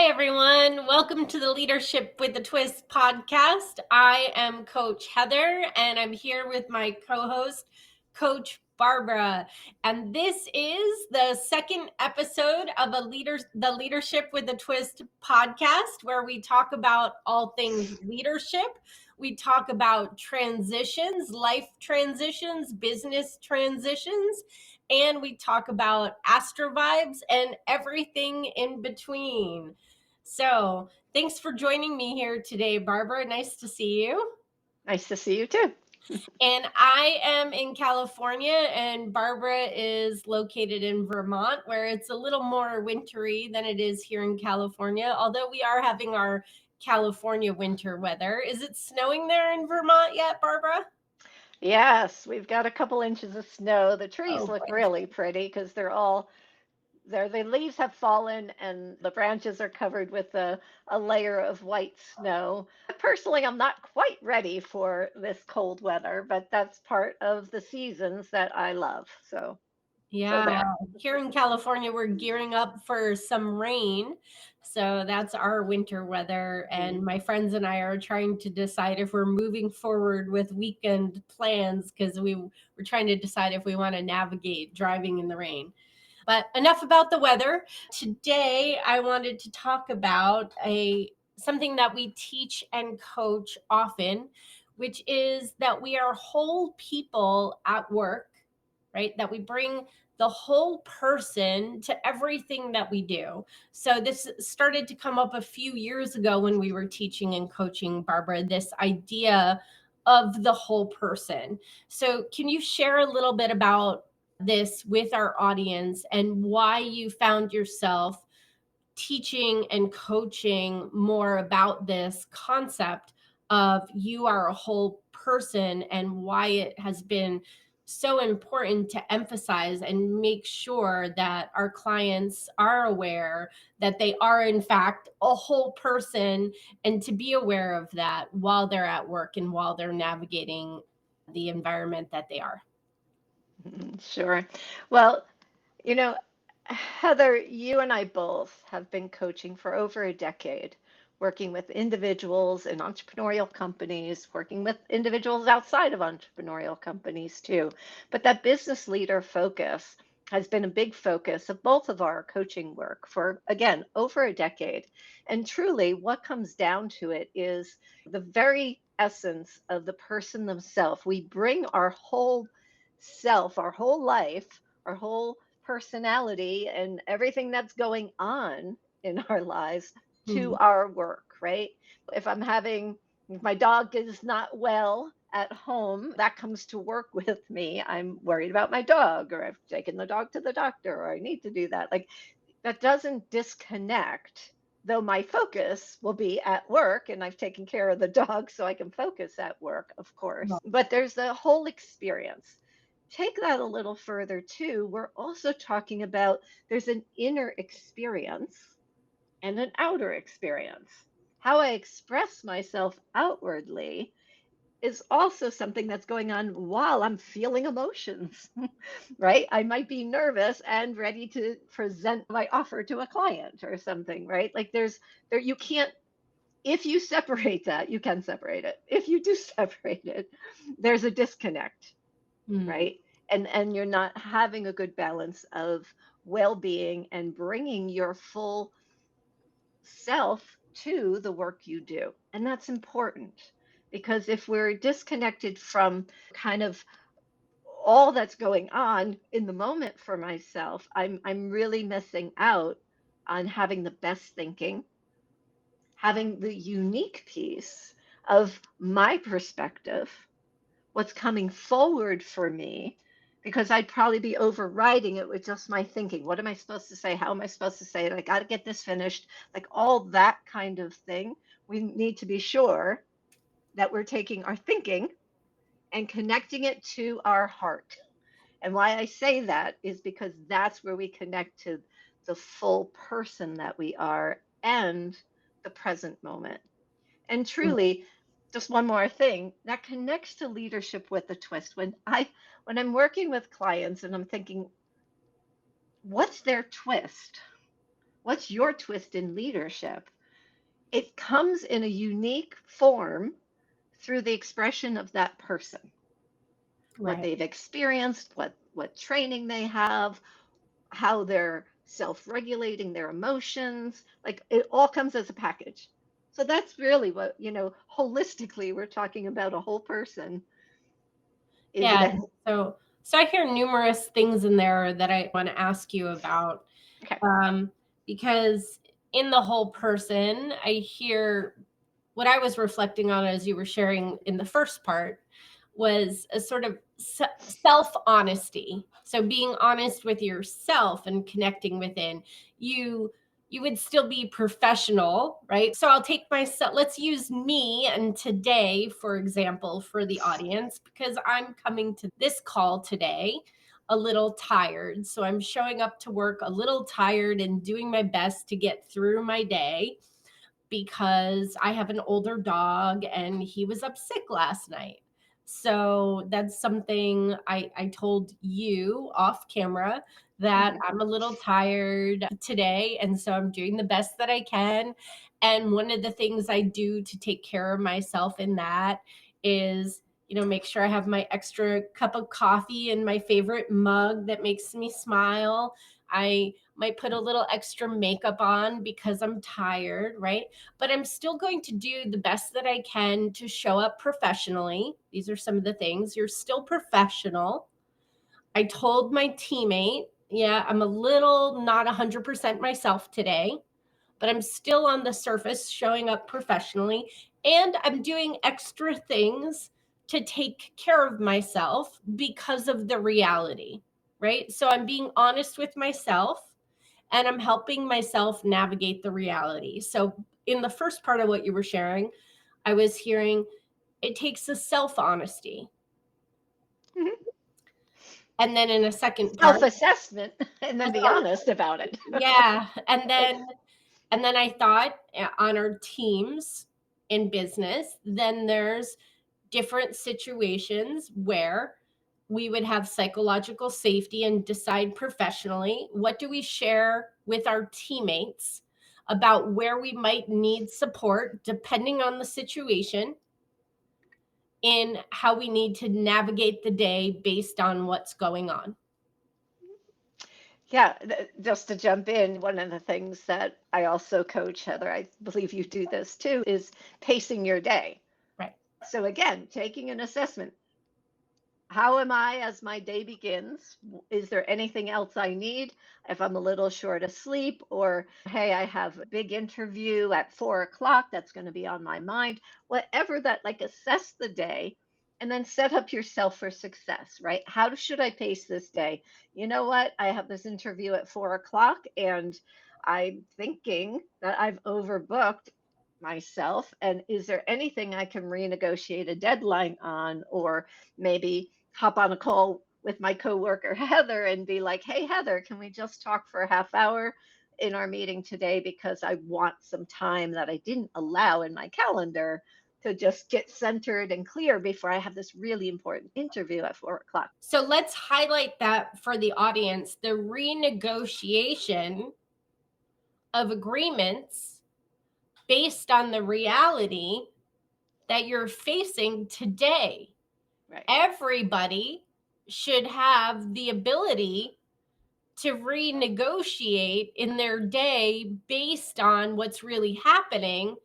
Hi, everyone. Welcome to the Leadership with a Twist podcast. I am Coach Heather, and I'm here with my co-host, Coach Barbara. And this is the second episode of the Leadership with a Twist podcast, where we talk about all things leadership. We talk about transitions, life transitions, business transitions, and we talk about astro vibes and everything in between. So, thanks for joining me here today, Barbara. Nice to see you. Nice to see you too. And I am in California, and Barbara is located in Vermont, where it's a little more wintry than it is here in California, although we are having our California winter weather. Is it snowing there in Vermont yet, Barbara? Yes, we've got a couple inches of snow. The trees Oh, look boy. really pretty because the leaves have fallen and the branches are covered with a layer of white snow. Personally, I'm not quite ready for this cold weather, but that's part of the seasons that I love. So Yeah, there. here in California, we're gearing up for some rain. So that's our winter weather. And Mm. my friends and I are trying to decide if we're moving forward with weekend plans because we're trying to decide if we want to navigate driving in the rain. But enough about the weather. Today, I wanted to talk about a something that we teach and coach often, which is that we are whole people at work, right? That we bring the whole person to everything that we do. So this started to come up a few years ago when we were teaching and coaching, Barbara, this idea of the whole person. So can you share a little bit about this with our audience and why you found yourself teaching and coaching more about this concept of you are a whole person and why it has been so important to emphasize and make sure that our clients are aware that they are in fact a whole person, and to be aware of that while they're at work and while they're navigating the environment that they are. Sure. Well, you know, Heather, you and I both have been coaching for over a decade, working with individuals in entrepreneurial companies, working with individuals outside of entrepreneurial companies too. But that business leader focus has been a big focus of both of our coaching work for, again, over a decade. And truly, what comes down to it is the very essence of the person themselves. We bring our whole self, our whole life, our whole personality and everything that's going on in our lives to Hmm. our work, right? If my dog is not well at home, that comes to work with me. I'm worried about my dog, or I've taken the dog to the doctor, or I need to do that. Like that doesn't disconnect, though my focus will be at work and I've taken care of the dog so I can focus at work, of course. But there's the whole experience. Take that a little further too. We're also talking about there's an inner experience and an outer experience. How I express myself outwardly is also something that's going on while I'm feeling emotions, right? I might be nervous and ready to present my offer to a client or something, right? Like you can't, if you separate that, you can separate it. If you do separate it, there's a disconnect, Hmm. right? And you're not having a good balance of well-being and bringing your full self to the work you do. And that's important because if we're disconnected from kind of all that's going on in the moment for myself, I'm really missing out on having the best thinking, having the unique piece of my perspective, what's coming forward for me, because I'd probably be overriding it with just my thinking. What am I supposed to say? How am I supposed to say it? I got to get this finished. Like all that kind of thing. We need to be sure that we're taking our thinking and connecting it to our heart. And why I say that is because that's where we connect to the full person that we are and the present moment. And truly, just one more thing that connects to leadership with a twist. When I'm working with clients and I'm thinking, what's their twist? What's your twist in leadership? It comes in a unique form through the expression of that person, what Right. they've experienced, what training they have, how they're self-regulating their emotions. Like it all comes as a package. So that's really what, holistically, we're talking about a whole person. Is Yeah. it a So I hear numerous things in there that I want to ask you about. okay? Um, because in the whole person, I hear what I was reflecting on as you were sharing in the first part was a sort of self honesty. So being honest with yourself and connecting within you. You would still be professional, right? So I'll take myself, let's use me and today, for example, for the audience, because I'm coming to this call today a little tired. So I'm showing up to work a little tired and doing my best to get through my day because I have an older dog and he was up sick last night. So that's something I told you off camera that Mhm. I'm a little tired today. And so I'm doing the best that I can. And one of the things I do to take care of myself in that is, make sure I have my extra cup of coffee in my favorite mug that makes me smile. I might put a little extra makeup on because I'm tired, right? But I'm still going to do the best that I can to show up professionally. These are some of the things. You're still professional. I told my teammate, yeah, I'm a little not 100% myself today, but I'm still on the surface showing up professionally. And I'm doing extra things to take care of myself because of the reality, right? So I'm being honest with myself and I'm helping myself navigate the reality. So, in the first part of what you were sharing, I was hearing it takes a self honesty. Mhm. And then in a second part, Self-assessment and then be honest about it. yeah. And Right. then I thought on our teams in business, then there's different situations where we would have psychological safety and decide professionally what do we share with our teammates about where we might need support depending on the situation in how we need to navigate the day based on what's going on. Yeah, just to jump in, one of the things that I also coach, Heather, I believe you do this too, is pacing your day. Right. So again, taking an assessment. How am I as my day begins? Is there anything else I need if I'm a little short of sleep? Or, hey, I have a big interview at 4 o'clock that's going to be on my mind. Whatever that, like assess the day and then set up yourself for success, right? How should I pace this day? You know what? I have this interview at 4 o'clock and I'm thinking that I've overbooked myself. And is there anything I can renegotiate a deadline on, or maybe hop on a call with my coworker Heather and be like, "Hey Heather, can we just talk for a half hour in our meeting today because I want some time that I didn't allow in my calendar to just get centered and clear before I have this really important interview at 4 o'clock." So let's highlight that for the audience, the renegotiation of agreements based on the reality that you're facing today. Right. Everybody should have the ability to renegotiate in their day based on what's really happening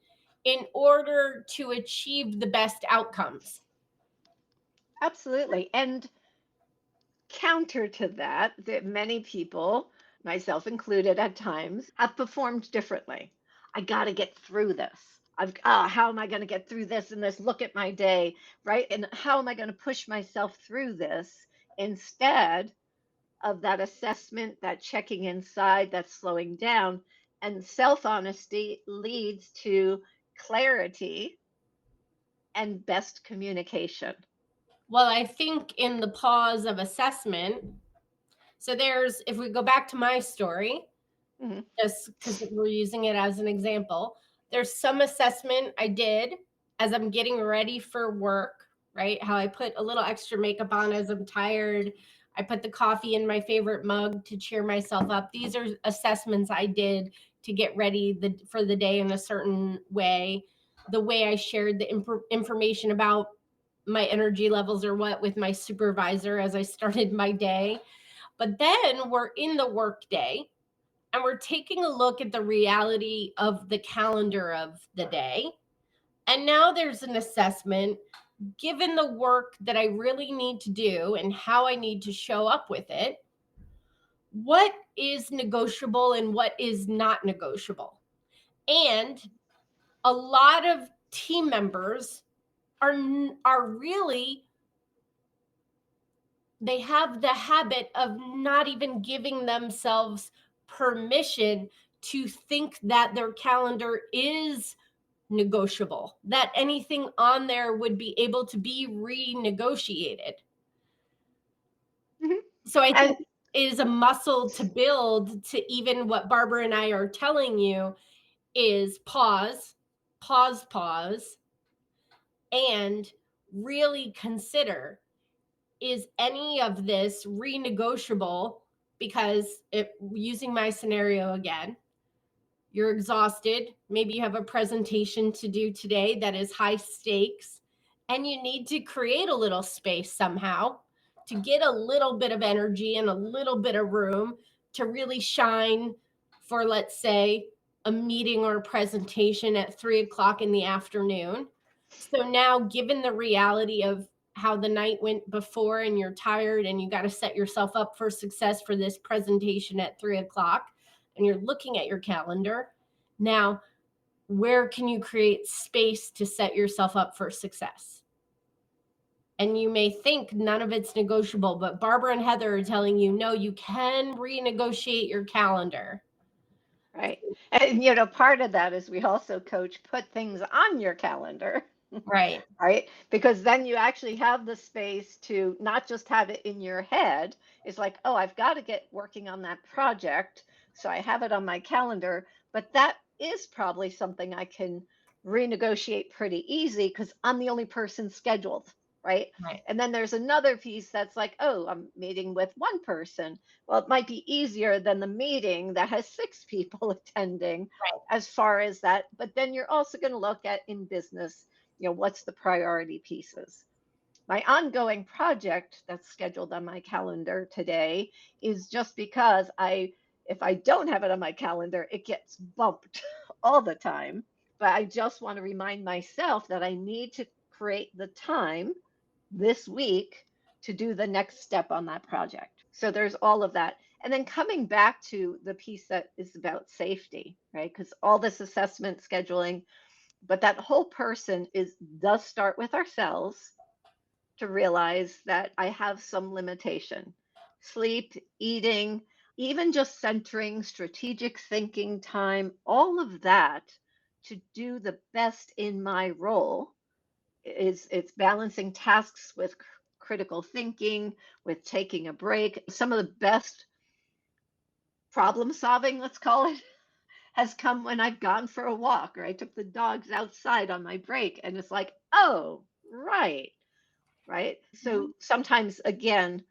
in order to achieve the best outcomes. Absolutely. And counter to that, that many people, myself included at times, have performed differently. I got to get through this. How am I going to get through this and this? Look at my day, right? And how am I going to push myself through this instead of that assessment, that checking inside, that slowing down? And self honesty leads to clarity and best communication. Well, I think in the pause of assessment, so there's, if we go back to my story, Mhm. just because we're using it as an example, there's some assessment I did as I'm getting ready for work, right? How I put a little extra makeup on as I'm tired. I put the coffee in my favorite mug to cheer myself up. These are assessments I did to get ready for the day in a certain way. The way I shared the information about my energy levels or what with my supervisor as I started my day. But then we're in the work day and we're taking a look at the reality of the calendar of the day. And now there's an assessment given the work that I really need to do and how I need to show up with it. What is negotiable and what is not negotiable? And a lot of team members are really, they have the habit of not even giving themselves permission to think that their calendar is negotiable, that anything on there would be able to be renegotiated. Mhm. So I think And it is a muscle to build to even what Barbara and I are telling you is pause, pause, and really consider, is any of this renegotiable? Because using my scenario again, you're exhausted. Maybe you have a presentation to do today that is high stakes, and you need to create a little space somehow to get a little bit of energy and a little bit of room to really shine for, let's say, a meeting or a presentation at 3 o'clock in the afternoon. So now, given the reality of how the night went before and you're tired and you got to set yourself up for success for this presentation at 3 o'clock, and you're looking at your calendar. Now, where can you create space to set yourself up for success? And you may think none of it's negotiable, but Barbara and Heather are telling you, no, you can renegotiate your calendar. right. And part of that is we also coach put things on your calendar. Right. Right? Because then you actually have the space to not just have it in your head. It's like, oh, I've got to get working on that project. So I have it on my calendar. But that is probably something I can renegotiate pretty easy because I'm the only person scheduled. Right. Right. And then there's another piece that's like, oh, I'm meeting with one person. Well, it might be easier than the meeting that has six people attending Right. as far as that. But then you're also going to look at in business, what's the priority pieces. My ongoing project that's scheduled on my calendar today is just because if I don't have it on my calendar, it gets bumped all the time. But I just want to remind myself that I need to create the time this week to do the next step on that project. So there's all of that. And then coming back to the piece that is about safety, right? Because all this assessment scheduling, but that whole person does start with ourselves to realize that I have some limitation. Sleep, eating, even just centering, strategic thinking time, all of that to do the best in my role is it's balancing tasks with critical thinking, with taking a break. Some of the best problem solving, let's call it, has come when I've gone for a walk or I took the dogs outside on my break. And it's like, oh, right, right. So sometimes, again,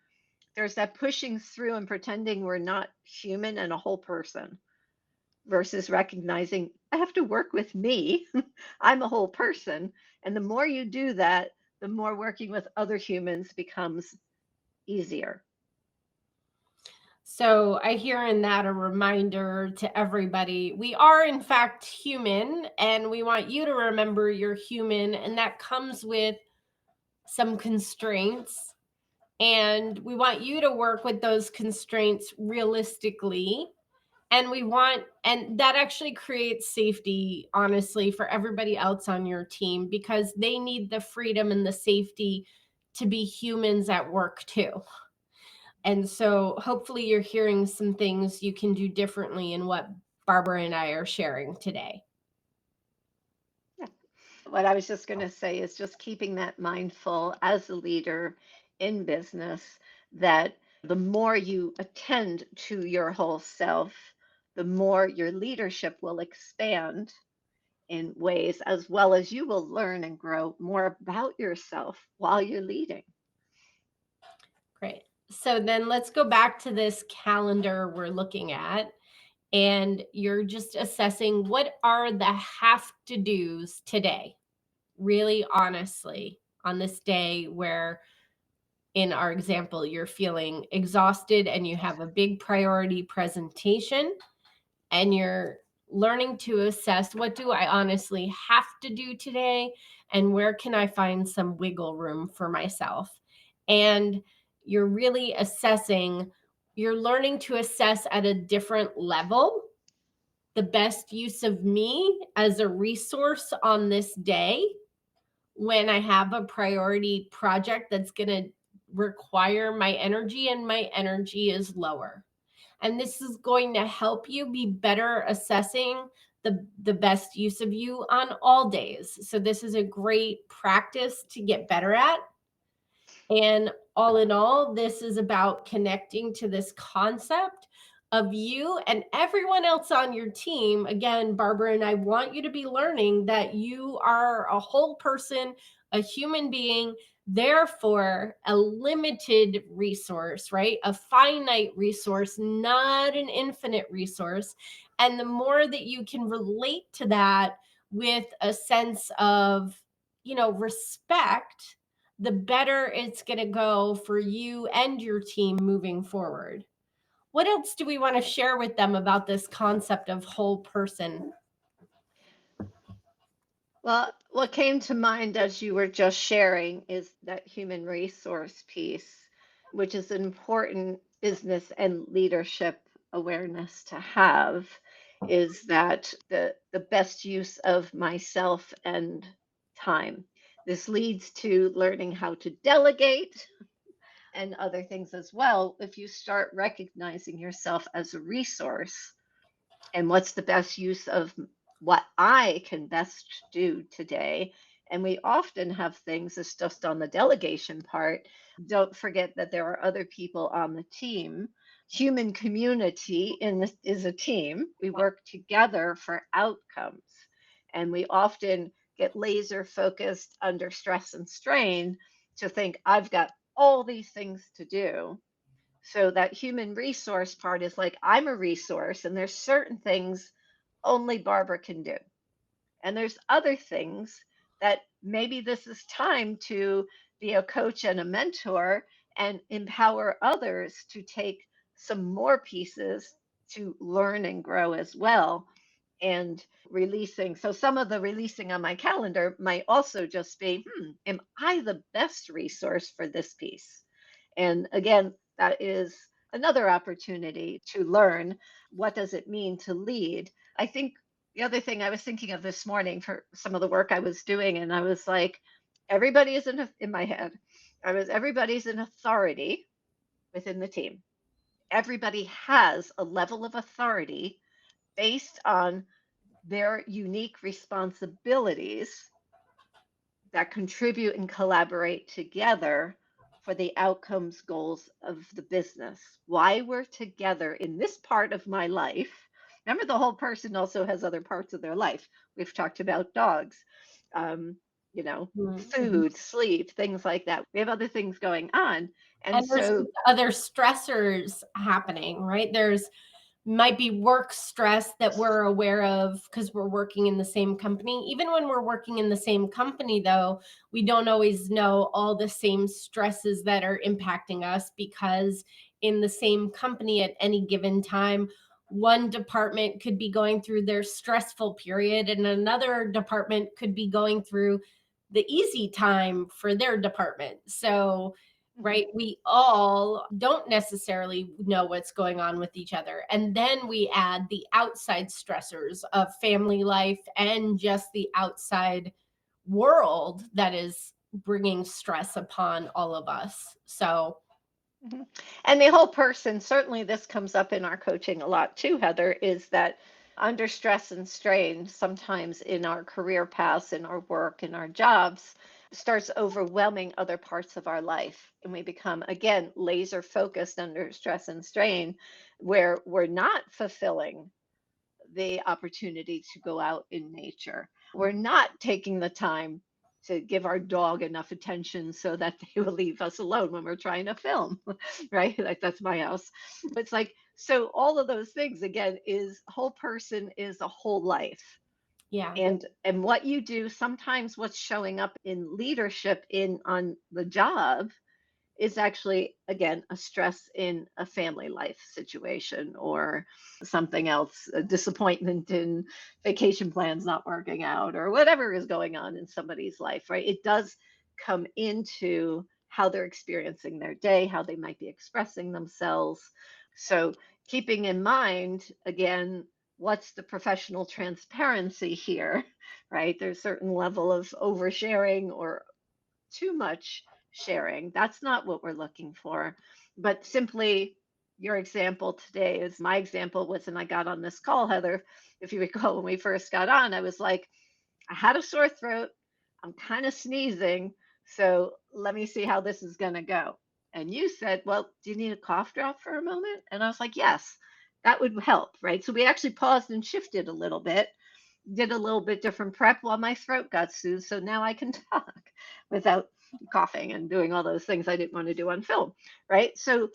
there's that pushing through and pretending we're not human and a whole person versus recognizing I have to work with me. I'm a whole person. And the more you do that, the more working with other humans becomes easier. So I hear in that a reminder to everybody, we are in fact human, and we want you to remember you're human, and that comes with some constraints. And we want you to work with those constraints realistically. And that actually creates safety, honestly, for everybody else on your team, because they need the freedom and the safety to be humans at work too. And so hopefully you're hearing some things you can do differently in what Barbara and I are sharing today. Yeah. What I was just going to say is just keeping that mindful as a leader in business that the more you attend to your whole self, the more your leadership will expand in ways as well as you will learn and grow more about yourself while you're leading. Great. So then let's go back to this calendar we're looking at, and you're just assessing what are the have to do's today, really honestly, on this day where, in our example, you're feeling exhausted and you have a big priority presentation, and you're learning to assess what do I honestly have to do today and where can I find some wiggle room for myself. And you're really assessing, you're learning to assess at a different level the best use of me as a resource on this day when I have a priority project that's going to require my energy and my energy is lower. And this is going to help you be better assessing the best use of you on all days. So this is a great practice to get better at. And all in all, this is about connecting to this concept of you and everyone else on your team. Again, Barbara and I want you to be learning that you are a whole person, a human being, therefore a limited resource, right? A finite resource, not an infinite resource. And the more that you can relate to that with a sense of, respect, the better it's going to go for you and your team moving forward. What else do we want to share with them about this concept of whole person? Well, what came to mind as you were just sharing is that human resource piece, which is an important business and leadership awareness to have, is that the best use of myself and time. This leads to learning how to delegate and other things as well. If you start recognizing yourself as a resource, and what's the best use of what I can best do today. And we often have things, it's just on the delegation part. Don't forget that there are other people on the team. Human community in this is a team. We work together for outcomes. And we often get laser focused under stress and strain to think, I've got all these things to do, so that human resource part is like, I'm a resource, and there's certain things only Barbara can do. And there's other things that maybe this is time to be a coach and a mentor and empower others to take some more pieces to learn and grow as well. And releasing. So some of the releasing on my calendar might also just be, am I the best resource for this piece? And again, that is another opportunity to learn what does it mean to lead. I think the other thing I was thinking of this morning for some of the work I was doing, and I was like, everybody is in my head. Everybody's an authority within the team. Everybody has a level of authority based on their unique responsibilities that contribute and collaborate together for the outcomes goals of the business. Why we're together in this part of my life. Remember, the whole person also has other parts of their life. We've talked about dogs, um, Mhm. food, sleep, things like that. We have other things going on. And And there's so, other stressors happening, right? There's might be work stress that we're aware of because we're working in the same company. Even when we're working in the same company, though, we don't always know all the same stresses that are impacting us because in the same company at any given time, one department could be going through their stressful period and another department could be going through the easy time for their department. So, mhm, right? We all don't necessarily know what's going on with each other. And then we add the outside stressors of family life and just the outside world that is bringing stress upon all of us. So, mhm. And the whole person, certainly this comes up in our coaching a lot too, Heather, is that under stress and strain, sometimes in our career paths, in our work, in our jobs, starts overwhelming other parts of our life. And we become, again, laser focused under stress and strain, where we're not fulfilling the opportunity to go out in nature. We're not taking the time to give our dog enough attention so that they will leave us alone when we're trying to film, right? Like that's my house. It's like, so all of those things again is whole person is a whole life. Yeah. And what you do, sometimes what's showing up in leadership in on the job is actually again a stress in a family life situation or something else, a disappointment in vacation plans not working out or whatever is going on in somebody's life, right? It does come into how they're experiencing their day, how they might be expressing themselves. So keeping in mind again, what's the professional transparency here, right? There's certain level of oversharing or too much sharing. That's not what we're looking for. But simply, your example today is my example was when I got on this call, Heather. If you recall, when we first got on, I was like, I had a sore throat. I'm kind of sneezing. So let me see how this is going to go. And you said, well, do you need a cough drop for a moment? And I was like, yes, that would help. Right. So we actually paused and shifted a little bit, did a little bit different prep while my throat got soothed. So now I can talk without coughing and doing all those things I didn't want to do on film. Right. So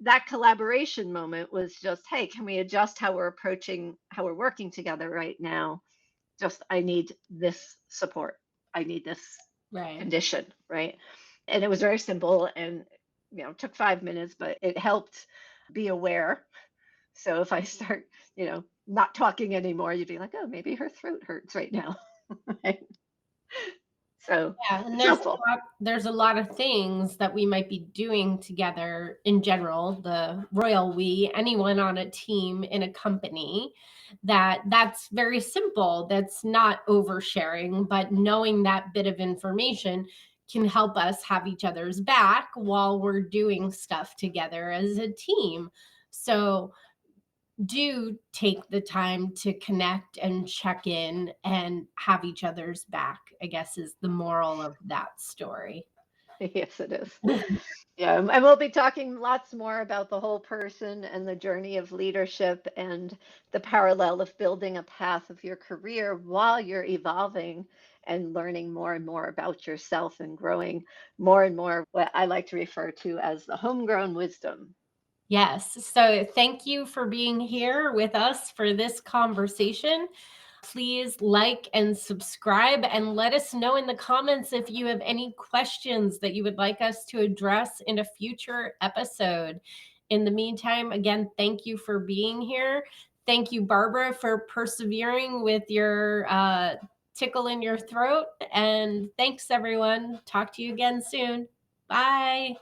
that collaboration moment was just, hey, can we adjust how we're approaching, how we're working together right now? Just, I need this support. I need this Right. condition. Right. And it was very simple and, took 5 minutes, but it helped be aware. So if I start, not talking anymore, you'd be like, oh, maybe her throat hurts right now. Right? So Yeah, and it's helpful. there's a lot of things that we might be doing together in general, the royal we, anyone on a team in a company, that's very simple. That's not oversharing, but knowing that bit of information can help us have each other's back while we're doing stuff together as a team. So do take the time to connect and check in and have each other's back, I guess is the moral of that story. Yes, it is. Yeah, and we'll be talking lots more about the whole person and the journey of leadership and the parallel of building a path of your career while you're evolving and learning more and more about yourself and growing more and more what I like to refer to as the homegrown wisdom. Yes. So thank you for being here with us for this conversation. Please like and subscribe and let us know in the comments if you have any questions that you would like us to address in a future episode. In the meantime, again, thank you for being here. Thank you, Barbara, for persevering with your tickle in your throat. And thanks, everyone. Talk to you again soon. Bye.